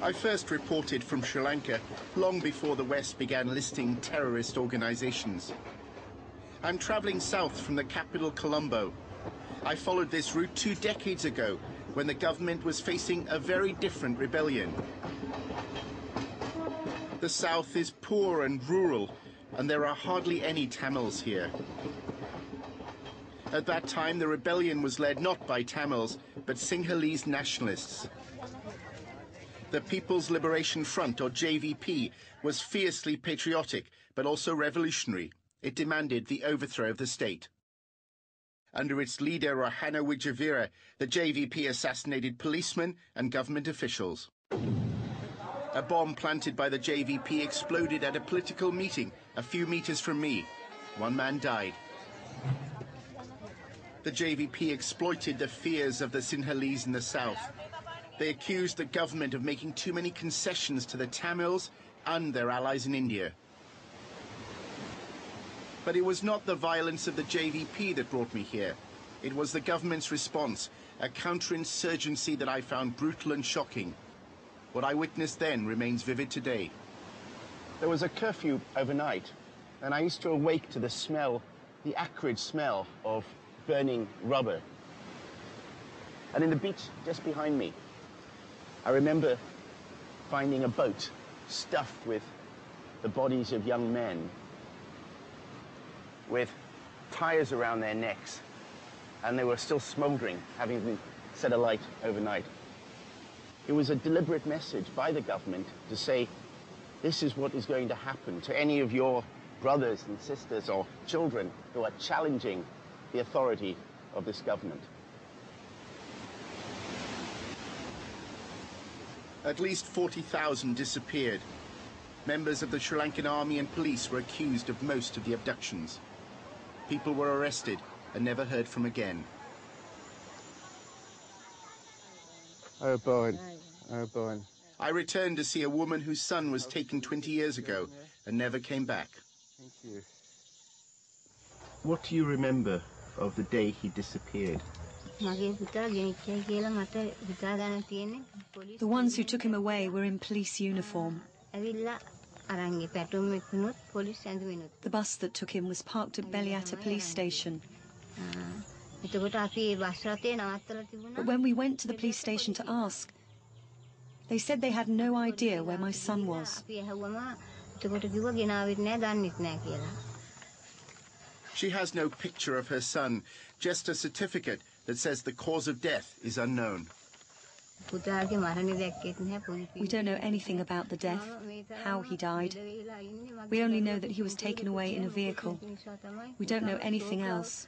I first reported from Sri Lanka long before the West began listing terrorist organizations. I'm traveling south from the capital, Colombo. I followed this route 2 decades ago when the government was facing a very different rebellion. The south is poor and rural, and there are hardly any Tamils here. At that time, the rebellion was led not by Tamils, but Sinhalese nationalists. The People's Liberation Front, or JVP, was fiercely patriotic, but also revolutionary. It demanded the overthrow of the state. Under its leader, Rohana Wijavira, the JVP assassinated policemen and government officials. A bomb planted by the JVP exploded at a political meeting a few meters from me. 1 man died. The JVP exploited the fears of the Sinhalese in the south. They accused the government of making too many concessions to the Tamils and their allies in India. But it was not the violence of the JVP that brought me here. It was the government's response, a counterinsurgency that I found brutal and shocking. What I witnessed then remains vivid today. There was a curfew overnight, and I used to awake to the smell, the acrid smell of burning rubber. And in the beach just behind me, I remember finding a boat stuffed with the bodies of young men with tires around their necks, and they were still smoldering, having been set alight overnight. It was a deliberate message by the government to say, this is what is going to happen to any of your brothers and sisters or children who are challenging the authority of this government. At least 40,000 disappeared. Members of the Sri Lankan Army and police were accused of most of the abductions. People were arrested and never heard from again. Oh, Bowen. Oh, Bowen. I returned to see a woman whose son was taken 20 years ago and never came back. Thank you. What do you remember of the day he disappeared? The ones who took him away were in police uniform. The bus that took him was parked at Beliata police station. But when we went to the police station to ask, they said they had no idea where my son was. She has no picture of her son, just a certificate that says the cause of death is unknown. We don't know anything about the death, how he died. We only know that he was taken away in a vehicle. We don't know anything else.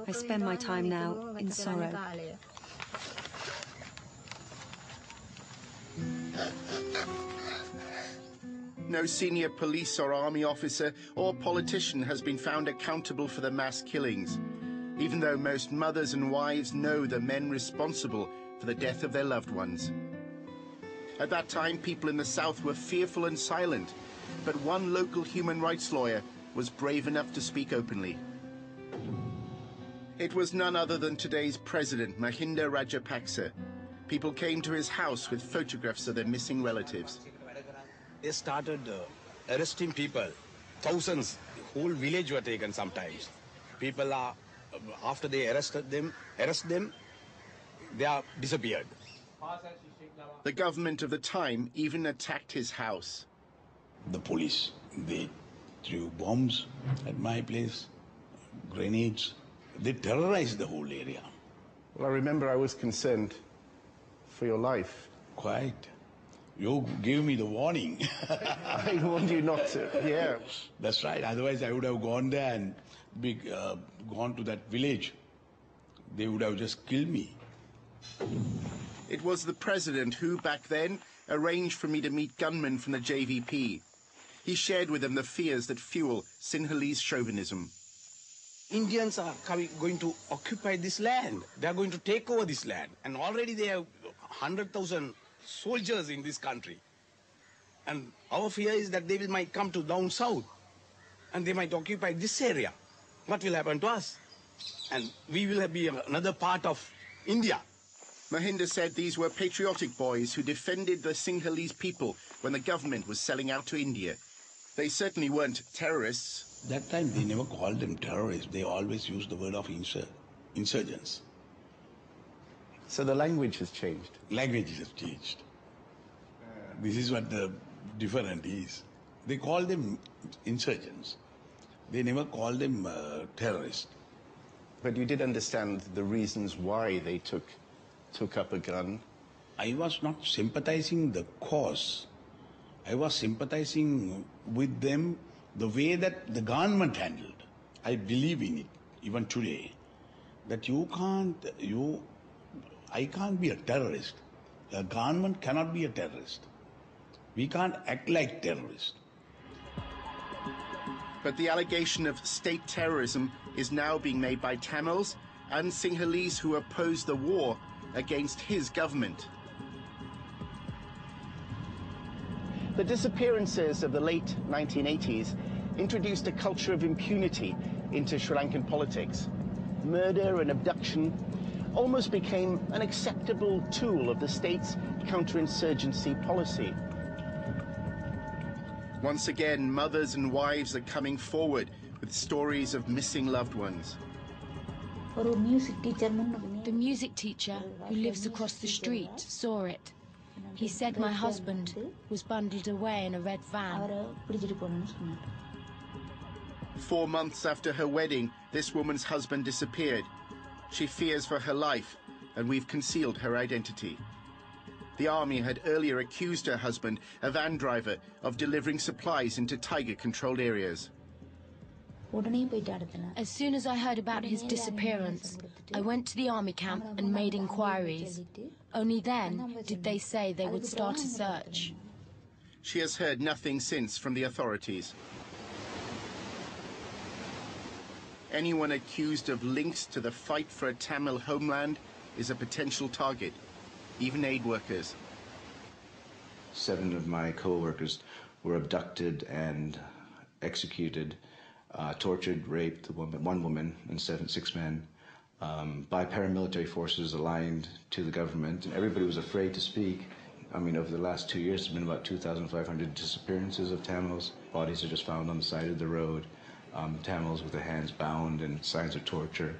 I spend my time now in sorrow. No senior police or army officer or politician has been found accountable for the mass killings, even though most mothers and wives know the men responsible for the death of their loved ones. At that time, people in the South were fearful and silent, but one local human rights lawyer was brave enough to speak openly. It was none other than today's president, Mahinda Rajapaksa. People came to his house with photographs of their missing relatives. They started arresting people. Thousands, whole village were taken sometimes. People are, after they arrest them, they are disappeared. The government of the time even attacked his house. The police, they threw bombs at my place, grenades. They terrorized the whole area. Well, I remember I was concerned for your life. Quite. You gave me the warning. I warned you not to, yeah. That's right. Otherwise, I would have gone there and gone to that village. They would have just killed me. It was the president who, back then, arranged for me to meet gunmen from the JVP. He shared with them the fears that fuel Sinhalese chauvinism. Indians are going to occupy this land. They are going to take over this land. And already they have 100,000 soldiers in this country. And our fear is that they might come to down south and they might occupy this area. What will happen to us? And we will be another part of India. Mahinda said these were patriotic boys who defended the Sinhalese people when the government was selling out to India. They certainly weren't terrorists. That time they never called them terrorists. They always used the word of insurgents. So the language has changed. Languages have changed. This is what the difference is. They call them insurgents. They never call them terrorists. But you did understand the reasons why they took up a gun. I was not sympathizing the cause. I was sympathizing with them the way that the government handled. I believe in it, even today, that I can't be a terrorist. The government cannot be a terrorist. We can't act like terrorists. But the allegation of state terrorism is now being made by Tamils and Sinhalese who oppose the war against his government. The disappearances of the late 1980s introduced a culture of impunity into Sri Lankan politics. Murder and abduction almost became an acceptable tool of the state's counterinsurgency policy. Once again, mothers and wives are coming forward with stories of missing loved ones. The music teacher who lives across the street saw it. He said my husband was bundled away in a red van. 4 months after her wedding, this woman's husband disappeared. She fears for her life, and we've concealed her identity. The army had earlier accused her husband, a van driver, of delivering supplies into tiger-controlled areas. As soon as I heard about his disappearance, I went to the army camp and made inquiries. Only then did they say they would start a search. She has heard nothing since from the authorities. Anyone accused of links to the fight for a Tamil homeland is a potential target, even aid workers. 7 of my co-workers were abducted and executed, tortured, raped, one woman and 6 men, by paramilitary forces aligned to the government. And everybody was afraid to speak. I mean, over the last 2 years, there's been about 2,500 disappearances of Tamils. Bodies are just found on the side of the road. Tamils with their hands bound and signs of torture.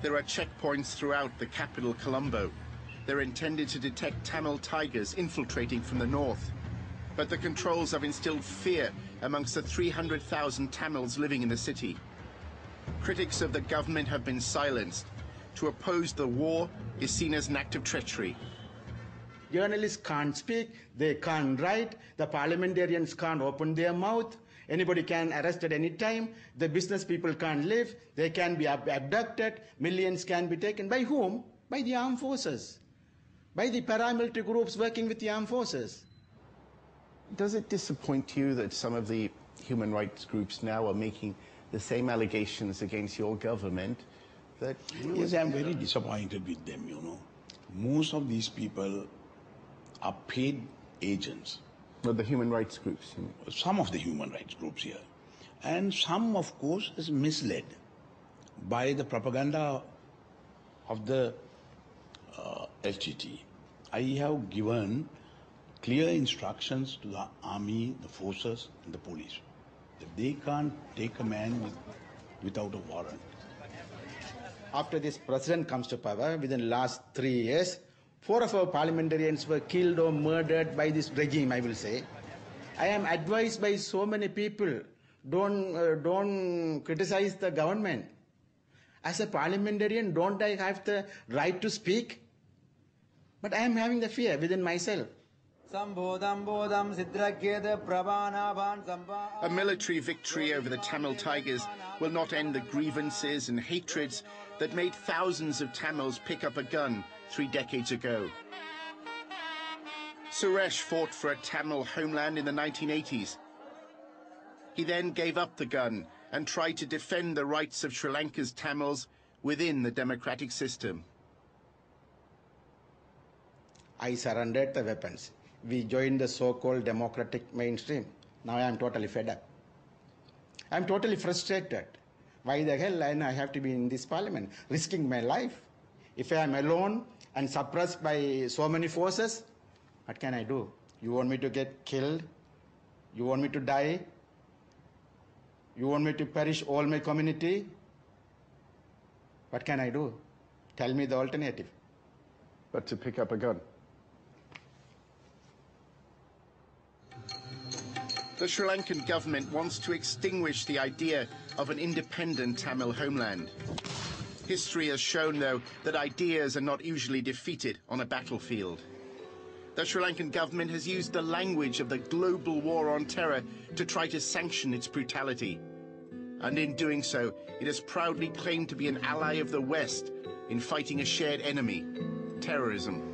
There are checkpoints throughout the capital, Colombo. They're intended to detect Tamil tigers infiltrating from the north. But the controls have instilled fear amongst the 300,000 Tamils living in the city. Critics of the government have been silenced. To oppose the war is seen as an act of treachery. Journalists can't speak, they can't write, the parliamentarians can't open their mouth, anybody can arrest at any time, the business people can't live, they can be abducted, millions can be taken. By whom? By the armed forces, by the paramilitary groups working with the armed forces. Does it disappoint you that some of the human rights groups now are making the same allegations against your government? That yes, I'm very disappointed with them, you know. Most of these people are paid agents. Well, the human rights groups. You know. Some of the human rights groups here. And some, of course, is misled by the propaganda of the LTT. I have given clear instructions to the army, the forces, and the police that they can't take a man without a warrant. After this president comes to power, within the last 3 years, 4 of our parliamentarians were killed or murdered by this regime, I will say. I am advised by so many people, don't criticize the government. As a parliamentarian, don't I have the right to speak? But I am having the fear within myself. A military victory over the Tamil Tigers will not end the grievances and hatreds that made thousands of Tamils pick up a gun 3 decades ago. Suresh fought for a Tamil homeland in the 1980s. He then gave up the gun and tried to defend the rights of Sri Lanka's Tamils within the democratic system. I surrendered the weapons. We joined the so-called democratic mainstream. Now I am totally fed up. I am totally frustrated. Why the hell I have to be in this parliament, risking my life? If I am alone and suppressed by so many forces, what can I do? You want me to get killed? You want me to die? You want me to perish all my community? What can I do? Tell me the alternative. But to pick up a gun. The Sri Lankan government wants to extinguish the idea of an independent Tamil homeland. History has shown, though, that ideas are not usually defeated on a battlefield. The Sri Lankan government has used the language of the global war on terror to try to sanction its brutality. And in doing so, it has proudly claimed to be an ally of the West in fighting a shared enemy, terrorism.